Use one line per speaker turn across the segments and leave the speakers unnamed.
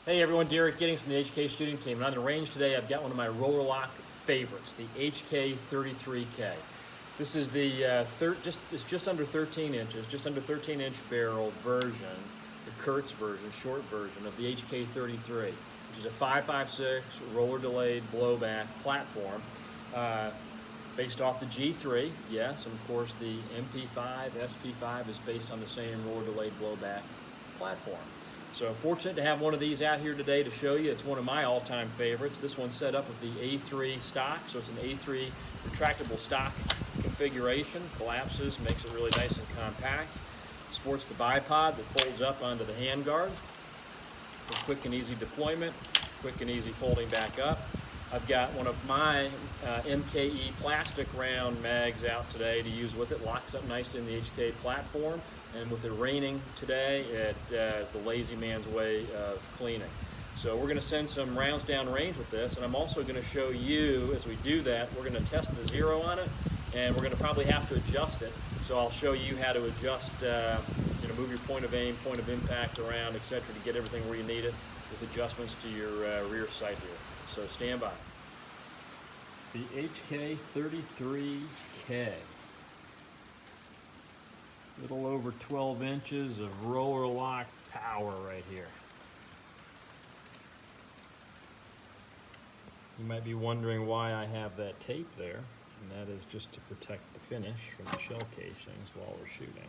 Hey everyone, Derek Giddings from the HK shooting team. And on the range today, I've got one of my roller lock favorites, the HK33K. This is the just under 13 inches, just under 13-inch barrel version, the Kurtz version, short version of the HK33, which is a 5.56 roller delayed blowback platform based off the G3, yes, and of course the MP5, SP5 is based on the same roller delayed blowback platform. So fortunate to have one of these out here today to show you. It's one of my all-time favorites. This one's set up with the A3 stock, so it's an A3 retractable stock configuration. Collapses, makes it really nice and compact. Sports the bipod that folds up onto the handguard for quick and easy deployment, quick and easy folding back up. I've got one of my MKE plastic round mags out today to use with it. Locks up nicely in the HK platform. And with it raining today, it is the lazy man's way of cleaning. So we're going to send some rounds down range with this, and I'm also going to show you, as we do that, we're going to test the zero on it, and we're going to probably have to adjust it. So I'll show you how to adjust, move your point of aim, point of impact around, etc., to get everything where you need it with adjustments to your rear sight here. So stand by. The HK33K. Little over 12 inches of roller lock power right here. You might be wondering why I have that tape there, and that is just to protect the finish from the shell casings while we're shooting.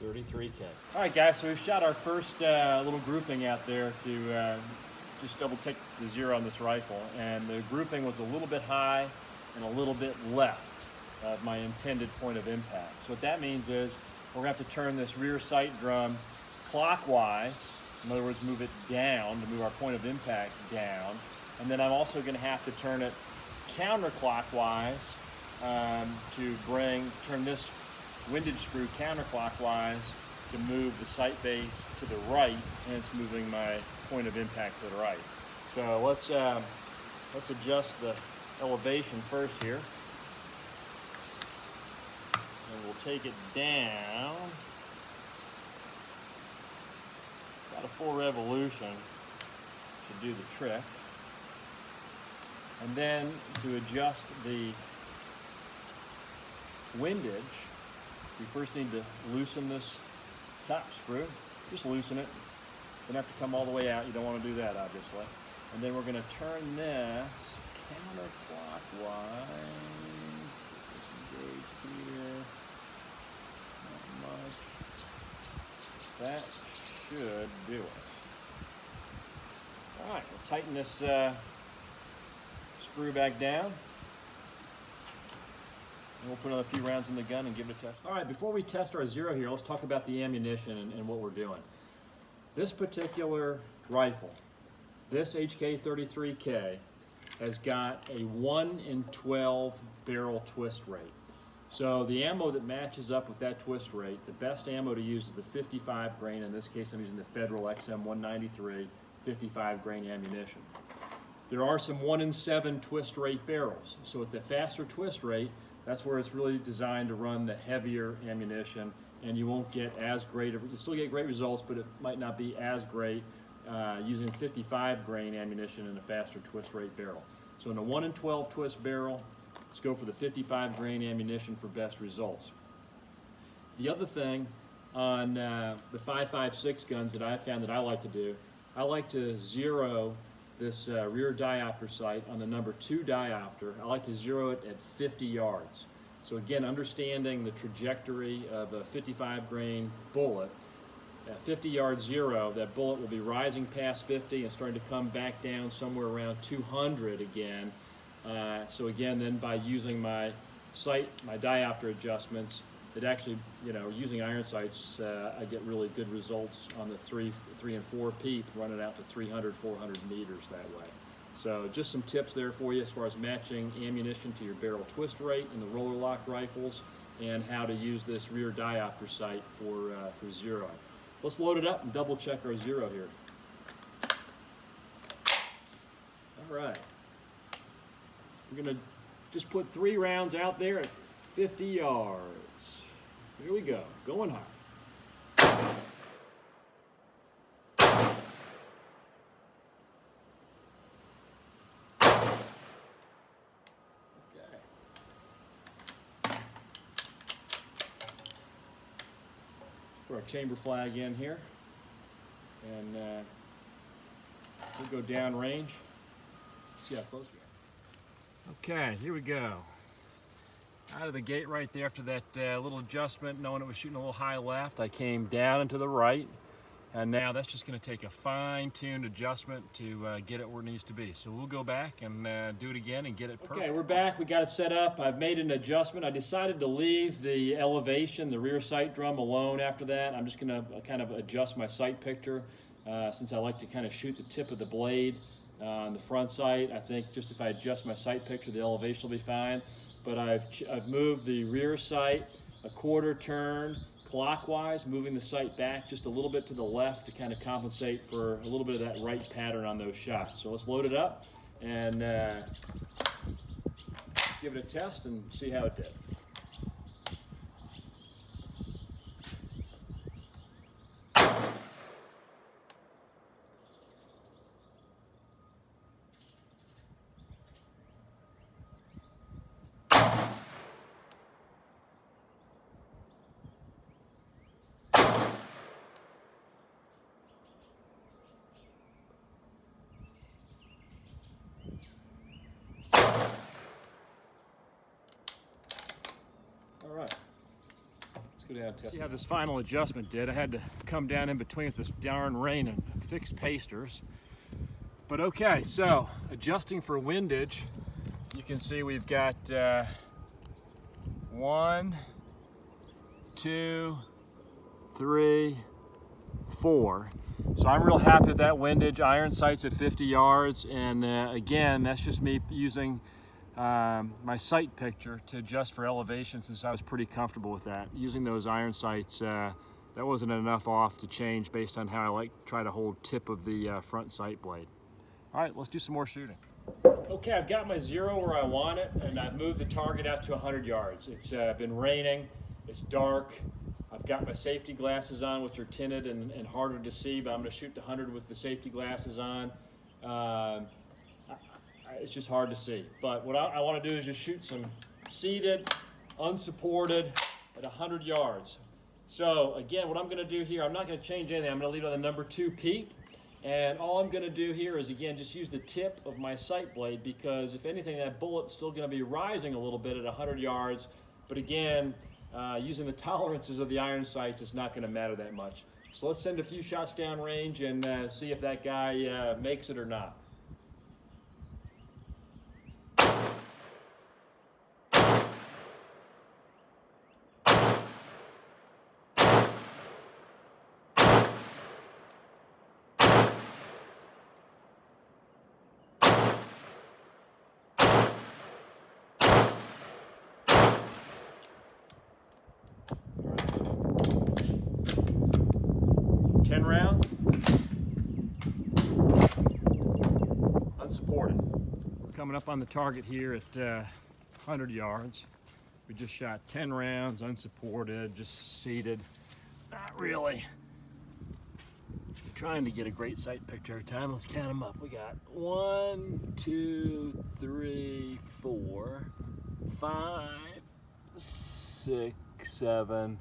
.33K. All right, guys, so we've shot our first little grouping out there to just double check the zero on this rifle, and the grouping was a little bit high and a little bit left of my intended point of impact. So what that means is we're going to have to turn this rear sight drum clockwise, in other words move it down to move our point of impact down, and then I'm also going to have to turn it counterclockwise to turn this windage screw counterclockwise to move the sight base to the right, and it's moving my point of impact to the right. So let's adjust the elevation first here, and we'll take it down about a full revolution to do the trick, and then to adjust the windage, we first need to loosen this top screw. Just loosen it. Don't have to come all the way out. You don't want to do that, obviously. And then we're going to turn this counterclockwise. This gauge here. Not much. That should do it. All right, we'll tighten this screw back down. And we'll put another few rounds in the gun and give it a test. All right, before we test our zero here, let's talk about the ammunition and what we're doing. This particular rifle, this HK33K, has got a 1 in 12 barrel twist rate. So the ammo that matches up with that twist rate, the best ammo to use is the 55 grain. In this case, I'm using the Federal XM193 55 grain ammunition. There are some 1 in 7 twist rate barrels. So with the faster twist rate, that's where it's really designed to run the heavier ammunition, and you won't get as great, you'll still get great results, but it might not be as great using 55 grain ammunition in a faster twist rate barrel. So in a 1 in 12 twist barrel, let's go for the 55 grain ammunition for best results. The other thing on the 5.56 guns that I found that I like to do, I like to zero this rear diopter sight on the number 2 diopter. I like to zero it at 50 yards. So again, understanding the trajectory of a 55 grain bullet, at 50 yard zero, that bullet will be rising past 50 and starting to come back down somewhere around 200 again. So again, then by using my sight, my diopter adjustments, it actually, using iron sights, I get really good results on the 3 and 4 peep, running out to 300, 400 meters that way. So just some tips there for you as far as matching ammunition to your barrel twist rate in the roller lock rifles, and how to use this rear diopter sight for zeroing. Let's load it up and double check our zero here. All right. We're going to just put 3 rounds out there at 50 yards. Here we go, going hard. Okay. Let's put our chamber flag in here, and we'll go down range. See how close we are. Okay, here we go. Out of the gate right there after that little adjustment, knowing it was shooting a little high left, I came down and to the right. And now that's just going to take a fine-tuned adjustment to get it where it needs to be. So we'll go back and do it again and get it perfect. Okay, we're back. We got it set up. I've made an adjustment. I decided to leave the elevation, the rear sight drum alone after that. I'm just going to kind of adjust my sight picture since I like to kind of shoot the tip of the blade on the front sight. I think just if I adjust my sight picture, the elevation will be fine. But I've moved the rear sight a quarter turn clockwise, moving the sight back just a little bit to the left to kind of compensate for a little bit of that right pattern on those shots. So let's load it up and give it a test and see how it did. All right, let's go down and test. See how this final adjustment did. I had to come down in between with this darn rain and fix pasters. But okay, so adjusting for windage, you can see we've got 1, 2, 3, 4. So I'm real happy with that windage. Iron sights at 50 yards, and again, that's just me using my sight picture to adjust for elevation, since I was pretty comfortable with that. Using those iron sights, that wasn't enough off to change based on how I try to hold tip of the front sight blade. All right, let's do some more shooting. Okay, I've got my zero where I want it, and I've moved the target out to 100 yards. It's been raining, it's dark. I've got my safety glasses on, which are tinted and harder to see, but I'm gonna shoot to 100 with the safety glasses on. It's just hard to see. But what I want to do is just shoot some seated, unsupported at 100 yards. So again, what I'm going to do here, I'm not going to change anything. I'm going to leave it on the number 2 peak. And all I'm going to do here is, again, just use the tip of my sight blade, because if anything, that bullet's still going to be rising a little bit at 100 yards. But again, using the tolerances of the iron sights, it's not going to matter that much. So let's send a few shots down range and see if that guy makes it or not. Rounds, unsupported. We're coming up on the target here at 100 yards. We just shot 10 rounds, unsupported, just seated. Not really trying to get a great sight picture every time. Let's count them up. We got 1, 2, 3, 4, 5, 6, 7,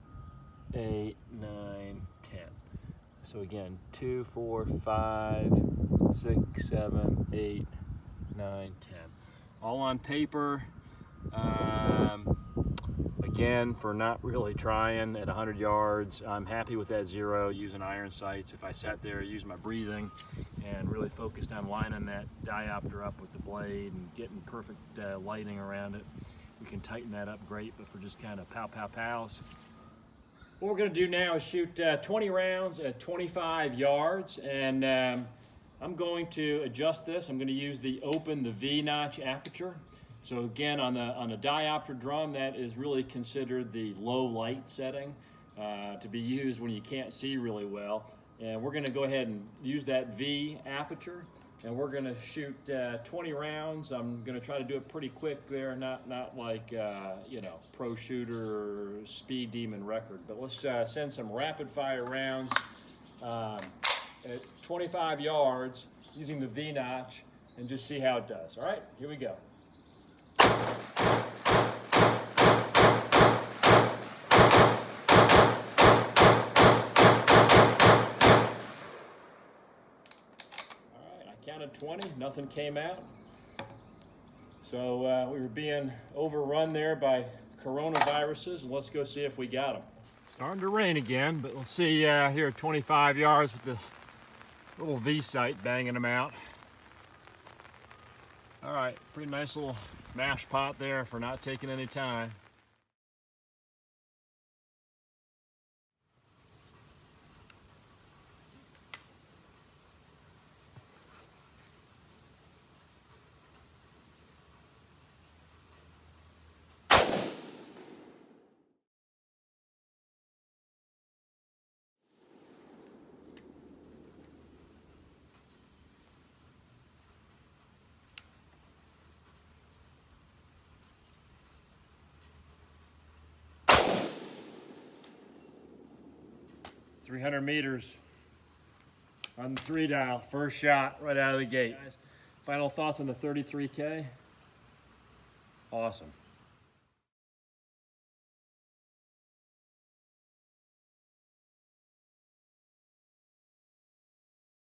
8, 9, 10. So again, 2, 4, 5, 6, 7, 8, 9, 10. All on paper. Again, for not really trying at 100 yards, I'm happy with that zero using iron sights. If I sat there, used my breathing, and really focused on lining that diopter up with the blade and getting perfect lighting around it, we can tighten that up great. But for just kind of pows, what we're going to do now is shoot 20 rounds at 25 yards, and I'm going to adjust this. I'm going to use the V-notch aperture. So again, on the diopter drum, that is really considered the low light setting to be used when you can't see really well. And we're going to go ahead and use that V aperture. and we're gonna shoot 20 rounds. I'm gonna try to do it pretty quick there, not like you know, pro shooter or speed demon record, but let's send some rapid fire rounds at 25 yards using the V-notch and just see how it does. All right, here we go. Counted 20, nothing came out. So we were being overrun there by coronaviruses, and let's go see if we got them. Starting to rain again, but let's see here at 25 yards with the little V-sight banging them out. All right, pretty nice little mash pot there for not taking any time. .300 meters on the 3-dial, first shot right out of the gate. Final thoughts on the 33K? Awesome.